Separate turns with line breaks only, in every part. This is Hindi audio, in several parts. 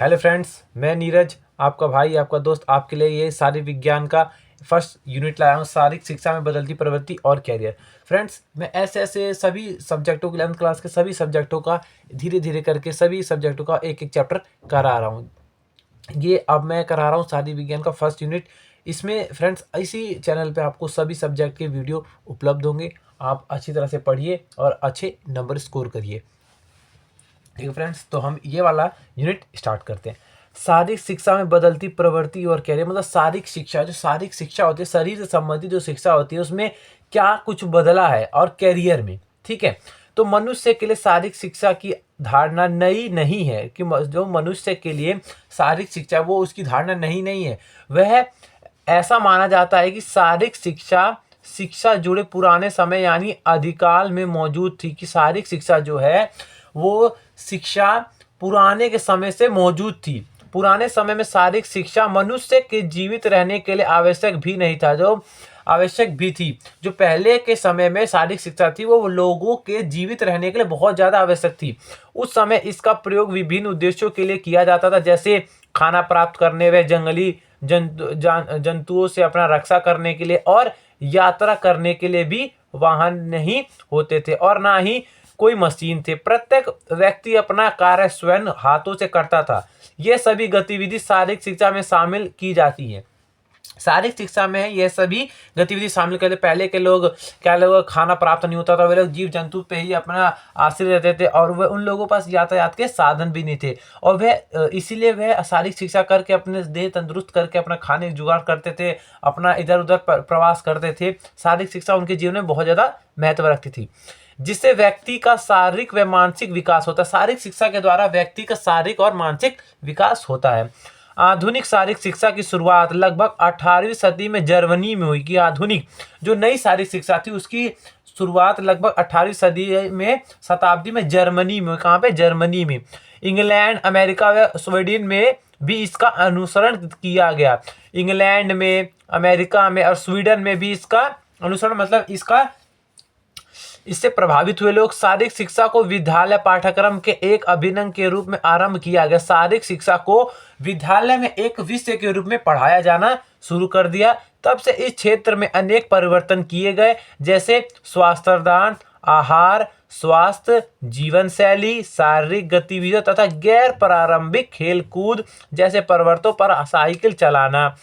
हेलो फ्रेंड्स, मैं नीरज, आपका भाई, आपका दोस्त, आपके लिए ये शारीरिक विज्ञान का फर्स्ट यूनिट लाया हूँ। शारीरिक शिक्षा में बदलती प्रवृत्ति और कैरियर। फ्रेंड्स, मैं ऐसे ऐसे सभी सब्जेक्टों के 11th क्लास के सभी सब्जेक्टों का धीरे धीरे करके सभी सब्जेक्टों का एक एक चैप्टर करा रहा हूँ। ये अब मैं करा रहा हूँ शारीरिक विज्ञान का फर्स्ट यूनिट। इसमें फ्रेंड्स इसी चैनल पे आपको सभी सब्जेक्ट के वीडियो उपलब्ध होंगे। आप अच्छी तरह से पढ़िए और अच्छे नंबर स्कोर करिए। ठीक है फ्रेंड्स, तो हम ये वाला यूनिट स्टार्ट करते हैं। शारीरिक शिक्षा में बदलती प्रवृत्ति और कैरियर, मतलब शारीरिक शिक्षा, जो शारीरिक शिक्षा होती है, शरीर से संबंधित जो शिक्षा होती है, उसमें क्या कुछ बदला है और कैरियर में। ठीक है, तो मनुष्य के लिए शारीरिक शिक्षा की धारणा नई नहीं है कि जो मनुष्य के लिए शारीरिक शिक्षा वो उसकी धारणा नहीं है। वह ऐसा माना जाता है कि शारीरिक शिक्षा जुड़े पुराने समय यानी आदिकाल में मौजूद थी। कि शारीरिक शिक्षा जो है वो शिक्षा पुराने के समय से मौजूद थी। पुराने समय में शारीरिक शिक्षा मनुष्य के जीवित रहने के लिए आवश्यक भी नहीं था, जो आवश्यक भी थी। जो पहले के समय में शारीरिक शिक्षा थी वो लोगों के जीवित रहने के लिए बहुत ज़्यादा आवश्यक थी। उस समय इसका प्रयोग विभिन्न उद्देश्यों के लिए किया जाता था, जैसे खाना प्राप्त करने व जंगली जंतुओं से अपना रक्षा करने के लिए, और यात्रा करने के लिए भी वाहन नहीं होते थे और ना ही कोई मशीन थे। प्रत्येक व्यक्ति अपना कार्य स्वयं हाथों से करता था। ये सभी गतिविधि शारीरिक शिक्षा में शामिल की जाती है। शारीरिक शिक्षा में ये सभी गतिविधि शामिल करते। पहले के लोग क्या, लोग खाना प्राप्त नहीं होता था, वे लोग जीव जंतु पे ही अपना आश्रित रहते थे और वह उन लोगों के पास यातायात के साधन भी नहीं थे। और वह इसीलिए वह शारीरिक शिक्षा करके अपने देह तंदुरुस्त करके अपना खाने जुगाड़ करते थे, अपना इधर उधर प्रवास करते थे। शारीरिक शिक्षा उनके जीवन में बहुत ज़्यादा महत्व रखती थी, जिससे व्यक्ति का शारीरिक व मानसिक विकास होता है। शारीरिक शिक्षा के द्वारा व्यक्ति का शारीरिक और मानसिक विकास होता है। आधुनिक शारीरिक शिक्षा की शुरुआत लगभग 18वीं सदी में जर्मनी में हुई। कि आधुनिक जो नई शारीरिक शिक्षा थी उसकी शुरुआत लगभग 18वीं सदी में शताब्दी में जर्मनी में। कहाँ पे? जर्मनी में। इंग्लैंड, अमेरिका व स्वीडन में भी इसका अनुसरण किया गया। इंग्लैंड में, अमेरिका में और स्वीडन में भी इसका अनुसरण, मतलब इससे प्रभावित हुए लोग। शारीरिक शिक्षा को विद्यालय पाठ्यक्रम के एक अभिन्न के रूप में आरंभ किया गया। शारीरिक शिक्षा को विद्यालय में एक विषय के रूप में पढ़ाया जाना शुरू कर दिया। तब से इस क्षेत्र में अनेक परिवर्तन किए गए, जैसे स्वास्थ्यदान, आहार, स्वास्थ्य, जीवन शैली, शारीरिक गतिविधियों तथा गैर प्रारंभिक खेलकूद जैसे परिवर्तनों पर साइकिल चलाना,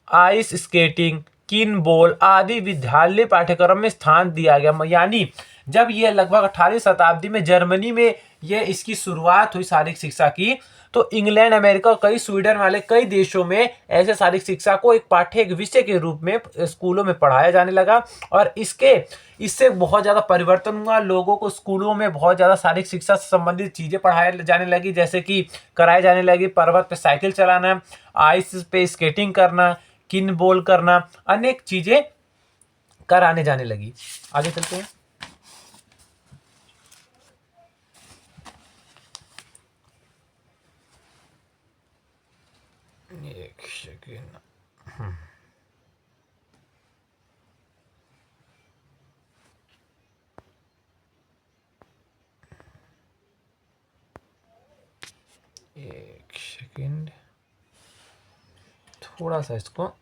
आइस स्केटिंग, किन बॉल आदि विद्यालय पाठ्यक्रम में स्थान दिया गया। यानी जब ये लगभग 18वीं शताब्दी में जर्मनी में ये इसकी शुरुआत हुई शारीरिक शिक्षा की, तो इंग्लैंड, अमेरिका, कई स्वीडन वाले कई देशों में ऐसे शारीरिक शिक्षा को एक पाठ्य एक विषय के रूप में स्कूलों में पढ़ाया जाने लगा। और इससे बहुत ज़्यादा परिवर्तन हुआ। लोगों को स्कूलों में बहुत ज़्यादा शारीरिक शिक्षा से संबंधित चीज़ें पढ़ाई जाने लगी, जैसे कि कराई जाने लगी पर्वत पे साइकिल चलाना, आइस पे स्केटिंग करना, किन बॉल करना, अनेक चीजें कराने जाने लगी। आगे चलते हैं। एक सेकेंड। एक सेकेंड, थोड़ा सा इसको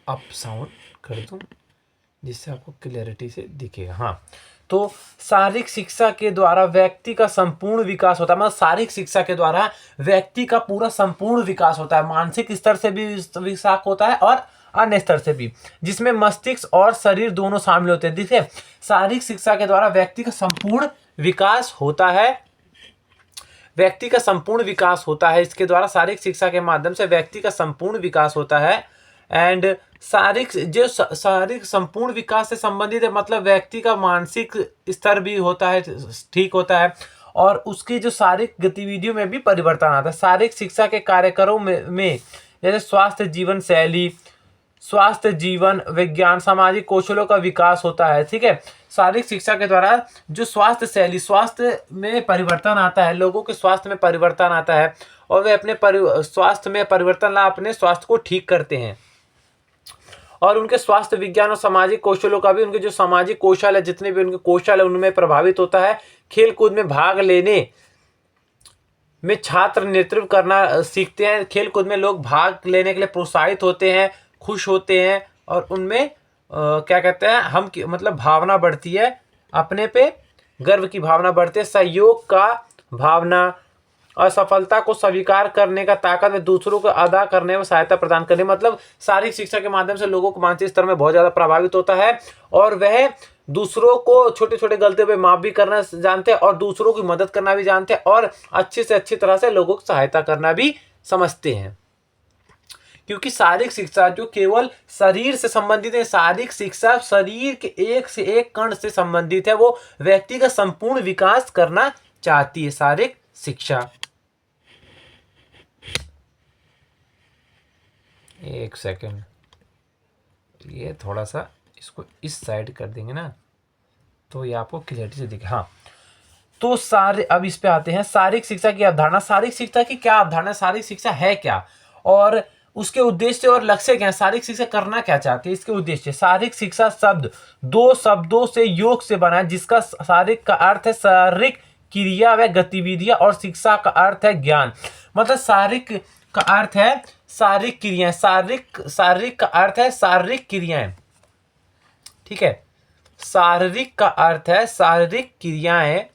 अप साउंड कर दूं जिससे आपको क्लैरिटी से दिखेगा। हाँ, तो शारीरिक शिक्षा के द्वारा व्यक्ति का संपूर्ण विकास होता है। मतलब शारीरिक शिक्षा के द्वारा व्यक्ति का पूरा संपूर्ण विकास होता है। मानसिक स्तर से भी विकास होता है और अन्य स्तर से भी, जिसमें मस्तिष्क और शरीर दोनों शामिल होते हैं। देखिए, शारीरिक शिक्षा के द्वारा व्यक्ति का संपूर्ण विकास होता है। व्यक्ति का संपूर्ण विकास होता है इसके द्वारा। शारीरिक शिक्षा के माध्यम से व्यक्ति का संपूर्ण विकास होता है। एंड शारीरिक संपूर्ण विकास से संबंधित है, मतलब व्यक्ति का मानसिक स्तर भी होता है, ठीक होता है, और उसकी जो शारीरिक गतिविधियों में भी परिवर्तन आता है। शारीरिक शिक्षा के कार्यक्रमों में जैसे स्वास्थ्य जीवन विज्ञान, सामाजिक कौशलों का विकास होता है। ठीक है, शारीरिक शिक्षा के द्वारा जो स्वास्थ्य में परिवर्तन आता है, लोगों के स्वास्थ्य में परिवर्तन आता है और वे अपने स्वास्थ्य में परिवर्तन ला अपने स्वास्थ्य को ठीक करते हैं। और उनके स्वास्थ्य विज्ञान और सामाजिक कौशलों का भी, उनके जो सामाजिक कौशल है, जितने भी उनके कौशल है, उनमें प्रभावित होता है। खेल कूद में भाग लेने में छात्र नेतृत्व करना सीखते हैं। खेल कूद में लोग भाग लेने के लिए प्रोत्साहित होते हैं, खुश होते हैं और उनमें क्या कहते हैं हम मतलब भावना बढ़ती है, अपने पे गर्व की भावना बढ़ती है, सहयोग का भावना, असफलता को स्वीकार करने का ताकत में दूसरों को अदा करने में सहायता प्रदान करने, मतलब शारीरिक शिक्षा के माध्यम से लोगों को मानसिक स्तर में बहुत ज़्यादा प्रभावित होता है और वह दूसरों को छोटे छोटे गलतियों पे माफ भी करना जानते हैं और दूसरों की मदद करना भी जानते हैं और अच्छे से अच्छी तरह से लोगों को सहायता करना भी समझते हैं। क्योंकि शारीरिक शिक्षा जो केवल शरीर से संबंधित है, शारीरिक शिक्षा शरीर के एक से एक कण से संबंधित है, वो व्यक्ति का संपूर्ण विकास करना चाहती है शारीरिक शिक्षा। एक सेकंड, ये थोड़ा सा इसको इस साइड कर देंगे ना तो ये आपको क्लियरिटी से दिखे। हाँ, तो अब इस पे आते हैं शारीरिक शिक्षा की अवधारणा। शारीरिक शिक्षा की क्या अवधारणा, शारीरिक शिक्षा है क्या और उसके उद्देश्य और लक्ष्य क्या है, शारीरिक शिक्षा करना क्या चाहती है, इसके उद्देश्य। शारीरिक शिक्षा शब्द दो शब्दों से योग से बना है, जिसका शारीरिक का अर्थ है शारीरिक क्रिया व गतिविधियां और शिक्षा का अर्थ है ज्ञान। मतलब शारीरिक का अर्थ है शारीरिक क्रियाएं, शारीरिक का अर्थ है शारीरिक क्रियाएं, ठीक है। शारीरिक का अर्थ है शारीरिक क्रियाएं।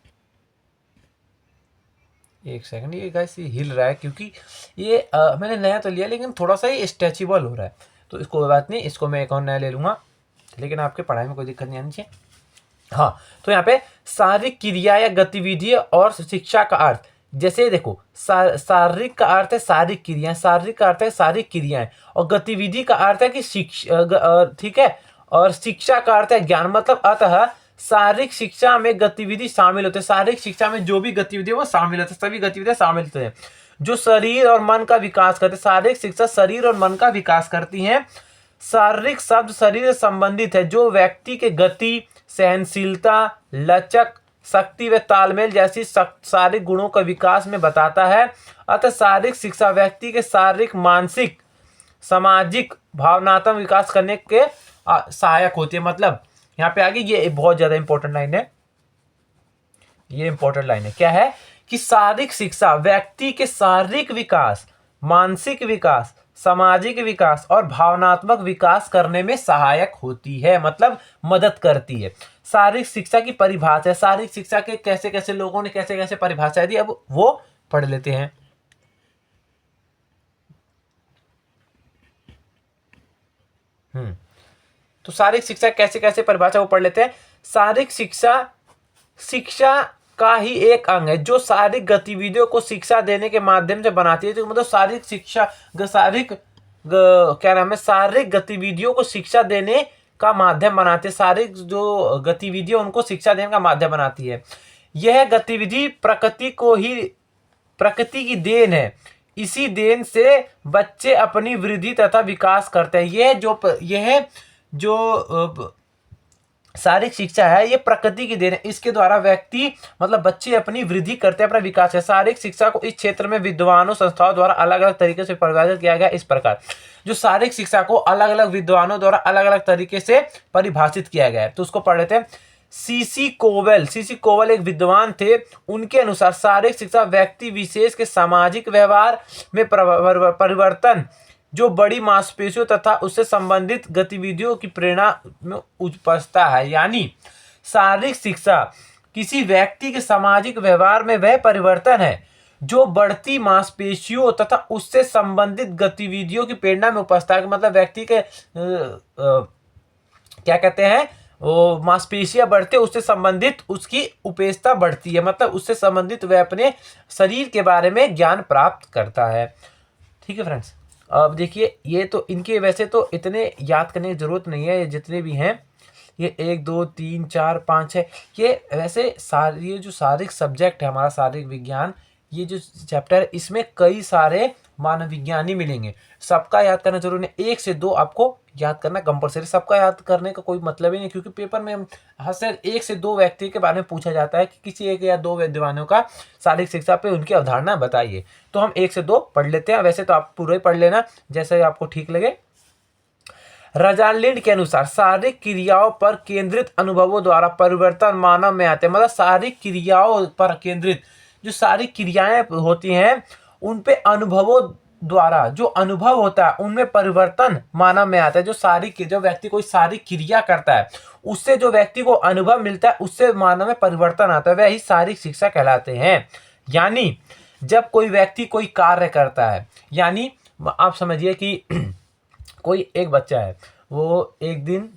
एक सेकंड, ये गाइस ये हिल रहा है क्योंकि ये मैंने नया तो लिया लेकिन थोड़ा सा ये स्ट्रेचेबल हो रहा है, तो इसको कोई बात नहीं, इसको मैं एक और नया ले लूँगा, लेकिन आपके पढ़ाई में कोई दिक्कत नहीं आनी चाहिए। हाँ, तो यहाँ पे शारीरिक क्रिया या गतिविधि और शिक्षा का अर्थ, जैसे देखो शारीरिक का अर्थ है शारीरिक क्रियाएं, शारीरिक का अर्थ है शारीरिक क्रियाएं और गतिविधि का अर्थ है कि शिक्षा, ठीक है, और शिक्षा का अर्थ है ज्ञान। मतलब अतः शारीरिक शिक्षा में गतिविधि शामिल होते हैं, शारीरिक शिक्षा में जो भी गतिविधि है वो शामिल होते हैं, सभी गतिविधियां शामिल होते हैं जो शरीर और मन का विकास करते हैं। शारीरिक शिक्षा शरीर और मन का विकास करती है। शारीरिक शब्द शरीर से संबंधित है, जो व्यक्ति के गति, सहनशीलता, लचक, शक्ति व तालमेल जैसी शारीरिक गुणों का विकास में बताता है। अतः शारीरिक शिक्षा व्यक्ति के शारीरिक, मानसिक, सामाजिक, भावनात्मक विकास करने के सहायक होती है। मतलब यहाँ पे आगे ये बहुत ज्यादा इंपॉर्टेंट लाइन है, ये इंपॉर्टेंट लाइन है, क्या है कि शारीरिक शिक्षा व्यक्ति के शारीरिक विकास, मानसिक विकास, सामाजिक विकास और भावनात्मक विकास करने में सहायक होती है, मतलब मदद करती है। शारीरिक शिक्षा की परिभाषा, शारीरिक शिक्षा के कैसे कैसे लोगों ने कैसे कैसे परिभाषा दी, अब वो पढ़ लेते हैं। तो शारीरिक शिक्षा कैसे कैसे परिभाषा वो पढ़ लेते हैं। शारीरिक शिक्षा का ही एक अंग है जो शारीरिक गतिविधियों को शिक्षा देने के माध्यम से बनाती है। तो मतलब शारीरिक शिक्षा क्या नाम है, शारीरिक गतिविधियों को शिक्षा देने का माध्यम बनाती है। शारीरिक जो गतिविधियां उनको शिक्षा देने का माध्यम बनाती है। यह गतिविधि प्रकृति की देन है, इसी देन से बच्चे अपनी वृद्धि तथा विकास करते हैं। यह जो शारीरिक शिक्षा है ये प्रकृति की देन है, इसके द्वारा व्यक्ति मतलब बच्चे अपनी वृद्धि करते हैं, अपना विकास है। शारीरिक शिक्षा को इस क्षेत्र में विद्वानों संस्थाओं द्वारा अलग अलग तरीके से परिभाषित किया गया इस प्रकार। जो शारीरिक शिक्षा को अलग अलग विद्वानों द्वारा अलग अलग तरीके से परिभाषित किया गया है, तो उसको पढ़ लेते हैं। सीसी कोवल एक विद्वान थे। उनके अनुसार शारीरिक शिक्षा व्यक्ति विशेष के सामाजिक व्यवहार में परिवर्तन, जो बड़ी मांसपेशियों तथा उससे संबंधित गतिविधियों की प्रेरणा में उपजता है। यानी शारीरिक शिक्षा किसी व्यक्ति के सामाजिक व्यवहार में वह परिवर्तन है जो बढ़ती मांसपेशियों तथा उससे संबंधित गतिविधियों की प्रेरणा में उपजता है। मतलब व्यक्ति के क्या कहते हैं, वो मांसपेशियां बढ़ते उससे संबंधित उसकी उपेक्षता बढ़ती है, मतलब उससे संबंधित वह अपने शरीर के बारे में ज्ञान प्राप्त करता है। ठीक है फ्रेंड्स, अब देखिए ये तो इनके वैसे तो इतने याद करने की जरूरत नहीं है, ये जितने भी हैं ये 1 2 3 4 5 6, ये वैसे ये जो शारीरिक सब्जेक्ट है हमारा शारीरिक विज्ञान, ये जो चैप्टर है इसमें कई सारे मानव विज्ञानी मिलेंगे। सबका याद करना जरूरी नहीं, 1 से 2 आपको याद करना कंपलसरी। सबका याद करने का कोई मतलब ही नहीं, क्योंकि पेपर में हर से 1 से 2 व्यक्ति के बारे में पूछा जाता है कि किसी 1 या 2 विद्वानों का शारीरिक शिक्षा पे उनकी अवधारणा बताइए। तो हम 1 से 2 पढ़ लेते हैं, वैसे तो आप पूरा ही पढ़ लेना जैसे आपको ठीक लगे। रजालिंड के अनुसार शारीरिक क्रियाओं पर केंद्रित अनुभवों द्वारा परिवर्तन मानव में आते हैं। मतलब शारीरिक क्रियाओं पर केंद्रित, जो सारी क्रियाएं होती हैं उन पे अनुभवों द्वारा जो अनुभव होता है उनमें परिवर्तन मानव में आता है। जो व्यक्ति कोई सारी क्रिया करता है उससे जो व्यक्ति को अनुभव मिलता है उससे मानव में परिवर्तन आता है, वह ही शारीरिक शिक्षा कहलाते हैं। यानी जब कोई व्यक्ति कोई कार्य करता है, यानी आप समझिए कि कोई एक बच्चा है, वो एक दिन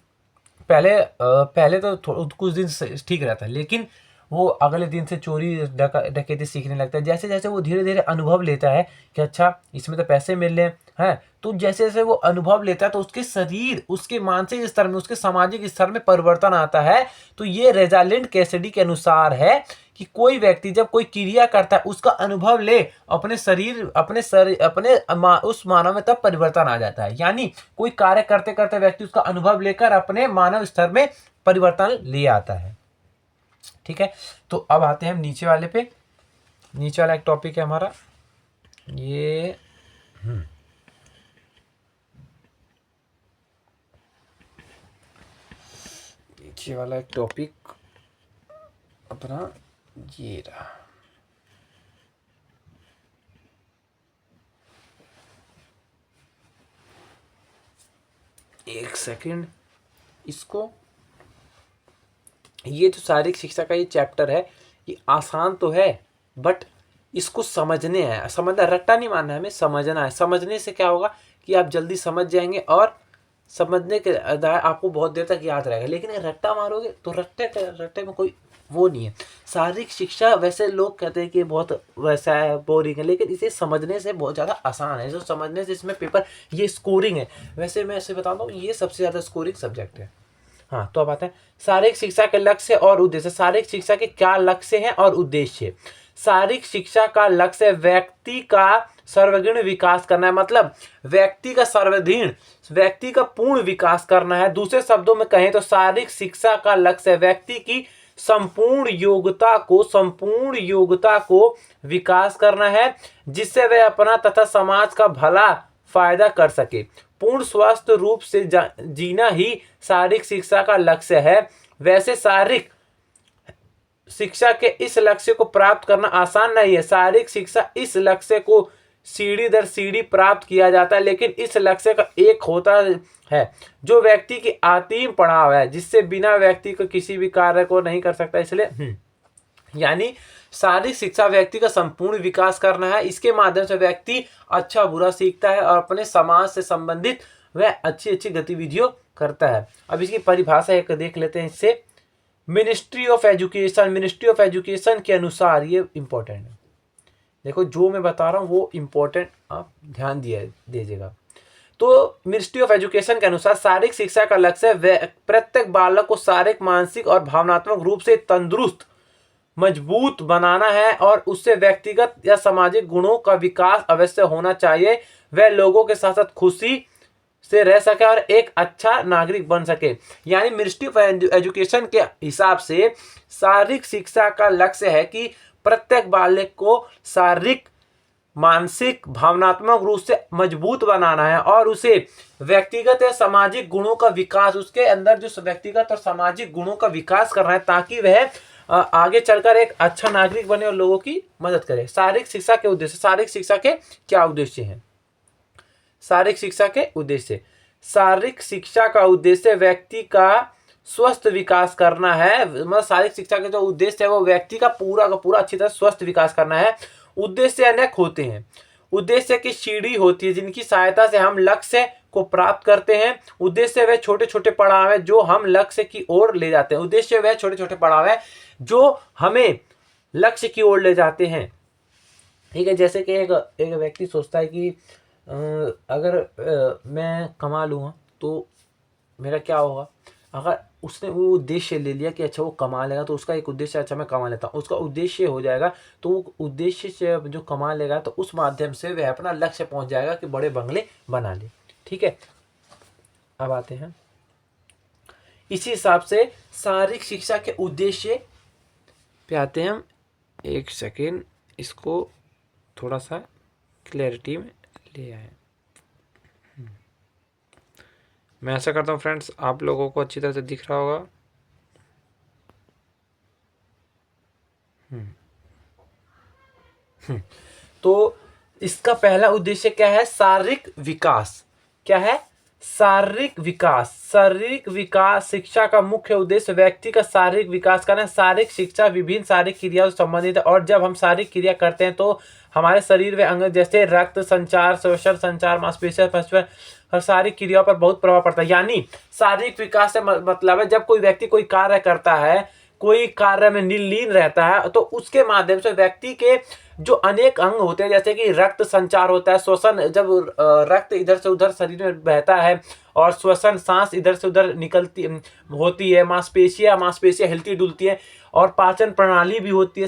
पहले तो कुछ दिन ठीक रहता है, लेकिन वो अगले दिन से चोरी डकैती सीखने लगता है। जैसे जैसे वो धीरे धीरे अनुभव लेता है कि अच्छा इसमें तो पैसे मिल रहे हैं, तो जैसे जैसे वो अनुभव लेता है तो उसके शरीर, उसके मानसिक स्तर में, उसके सामाजिक स्तर में परिवर्तन आता है। तो ये रेजालिंड कैसिडी के अनुसार है कि कोई व्यक्ति जब कोई क्रिया करता है उसका अनुभव ले अपने शरीर उस मानव में तब परिवर्तन आ जाता है। यानी कोई कार्य करते करते व्यक्ति उसका अनुभव लेकर अपने मानव स्तर में परिवर्तन ले आता है। ठीक है, तो अब आते हैं हम नीचे वाले पे। नीचे वाला एक टॉपिक है हमारा ये नीचे वाला एक टॉपिक अपना ये रहा। एक सेकंड, इसको ये जो शारीरिक शिक्षा का ये चैप्टर है ये आसान तो है, बट इसको समझना रट्टा नहीं मानना है, हमें समझना है। समझने से क्या होगा कि आप जल्दी समझ जाएंगे और समझने के आपको बहुत देर तक याद रहेगा। लेकिन रट्टा मारोगे तो रट्टे में कोई वो नहीं है। शारीरिक शिक्षा वैसे लोग कहते हैं कि बहुत वैसा है, बोरिंग है, लेकिन इसे समझने से बहुत ज़्यादा आसान है। जो समझने से इसमें पेपर ये स्कोरिंग है। वैसे मैं ऐसे बताता हूँ ये सबसे ज़्यादा स्कोरिंग सब्जेक्ट है। हाँ, तो अब आते हैं शारीरिक शिक्षा के लक्ष्य और उद्देश्य। शारीरिक शिक्षा के क्या लक्ष्य हैं और उद्देश्य। शारीरिक शिक्षा का लक्ष्य व्यक्ति का सर्वांगीण विकास करना है, मतलब व्यक्ति का पूर्ण विकास करना है। दूसरे शब्दों में कहें तो शारीरिक शिक्षा का लक्ष्य व्यक्ति की संपूर्ण योग्यता को विकास करना है, जिससे वह अपना तथा समाज का भला फायदा कर सके। पूर्ण स्वस्थ रूप से जीना ही शारीरिक शिक्षा का लक्ष्य है। वैसे शारीरिक शिक्षा के इस लक्ष्य को प्राप्त करना आसान नहीं है। शारीरिक शिक्षा इस लक्ष्य को सीढ़ी दर सीढ़ी प्राप्त किया जाता है, लेकिन इस लक्ष्य का एक होता है जो व्यक्ति की आत्म पड़ाव है, जिससे बिना व्यक्ति को किसी भी कार्य को नहीं कर सकता। इसलिए यानी शारीरिक शिक्षा व्यक्ति का संपूर्ण विकास करना है। इसके माध्यम से व्यक्ति अच्छा बुरा सीखता है और अपने समाज से संबंधित वह अच्छी अच्छी गतिविधियों करता है। अब इसकी परिभाषा एक देख लेते हैं। इससे मिनिस्ट्री ऑफ एजुकेशन के अनुसार, ये इंपॉर्टेंट है, देखो जो मैं बता रहा हूँ वो इंपॉर्टेंट, आप ध्यान दीजिएगा। तो मिनिस्ट्री ऑफ एजुकेशन के अनुसार शारीरिक शिक्षा का लक्ष्य प्रत्येक बालक को शारीरिक, मानसिक और भावनात्मक रूप से तंदुरुस्त, मजबूत बनाना है और उससे व्यक्तिगत या सामाजिक गुणों का विकास अवश्य होना चाहिए। वह लोगों के साथ साथ खुशी से रह सके और एक अच्छा नागरिक बन सके। यानी मिनिस्ट्री ऑफ एजुकेशन के हिसाब से शारीरिक शिक्षा का लक्ष्य है कि प्रत्येक बालक को शारीरिक, मानसिक, भावनात्मक रूप से मजबूत बनाना है और उसे व्यक्तिगत या सामाजिक गुणों का विकास, उसके अंदर जो व्यक्तिगत और सामाजिक गुणों का विकास करना है ताकि वह आगे चलकर एक अच्छा नागरिक बने और लोगों की मदद करे। शारीरिक शिक्षा के उद्देश्य। शारीरिक शिक्षा के क्या उद्देश्य हैं? शारीरिक शिक्षा के उद्देश्य। शारीरिक शिक्षा का उद्देश्य व्यक्ति का स्वस्थ विकास करना है। मतलब शारीरिक शिक्षा का जो उद्देश्य है वो व्यक्ति का पूरा अच्छी तरह स्वस्थ विकास करना है। उद्देश्य अनेक होते हैं। उद्देश्य की सीढ़ी होती है जिनकी सहायता से हम लक्ष्य को प्राप्त करते हैं। उद्देश्य वह छोटे छोटे पड़ाव है जो हम लक्ष्य की ओर ले जाते हैं। उद्देश्य वह छोटे छोटे पड़ाव है जो हमें लक्ष्य की ओर ले जाते हैं। ठीक है, जैसे कि एक व्यक्ति सोचता है कि अगर मैं कमा लूँगा तो मेरा क्या होगा। अगर उसने वो उद्देश्य ले लिया कि अच्छा वो कमा लेगा तो उसका एक उद्देश्य, अच्छा मैं कमा लेता हूँ, उसका उद्देश्य हो जाएगा, तो वो उद्देश्य से जो कमा लेगा तो उस माध्यम से वह अपना लक्ष्य पहुँच जाएगा कि बड़े बंगले बना ले। ठीक है, अब आते हैं इसी हिसाब से शारीरिक शिक्षा के उद्देश्य पे आते हैं हम। एक सेकेंड, इसको थोड़ा सा क्लैरिटी में ले आए। मैं ऐसा करता हूँ फ्रेंड्स, आप लोगों को अच्छी तरह से दिख रहा होगा। तो इसका पहला उद्देश्य क्या है? शारीरिक विकास। क्या है? शारीरिक विकास। शारीरिक विकास शिक्षा का मुख्य उद्देश्य व्यक्ति का शारीरिक विकास करना है। शारीरिक शिक्षा विभिन्न शारीरिक क्रियाओं से संबंधित है, और जब हम शारीरिक क्रिया करते हैं तो हमारे शरीर में अंग जैसे रक्त संचार, श्वसन संचार, मांसपेशियां, हर शारीरिक क्रियाओं पर बहुत प्रभाव पड़ता है। यानी शारीरिक विकास से मतलब है जब कोई व्यक्ति कोई कार्य करता है, कोई कार्य में लीन रहता है, तो उसके माध्यम से व्यक्ति के जो अनेक अंग होते हैं, जैसे कि रक्त संचार होता है, श्वसन, जब रक्त इधर से उधर शरीर में बहता है, और श्वसन सांस इधर से उधर निकलती होती है, मांसपेशियां हिलती डुलती है, और पाचन प्रणाली भी होती है।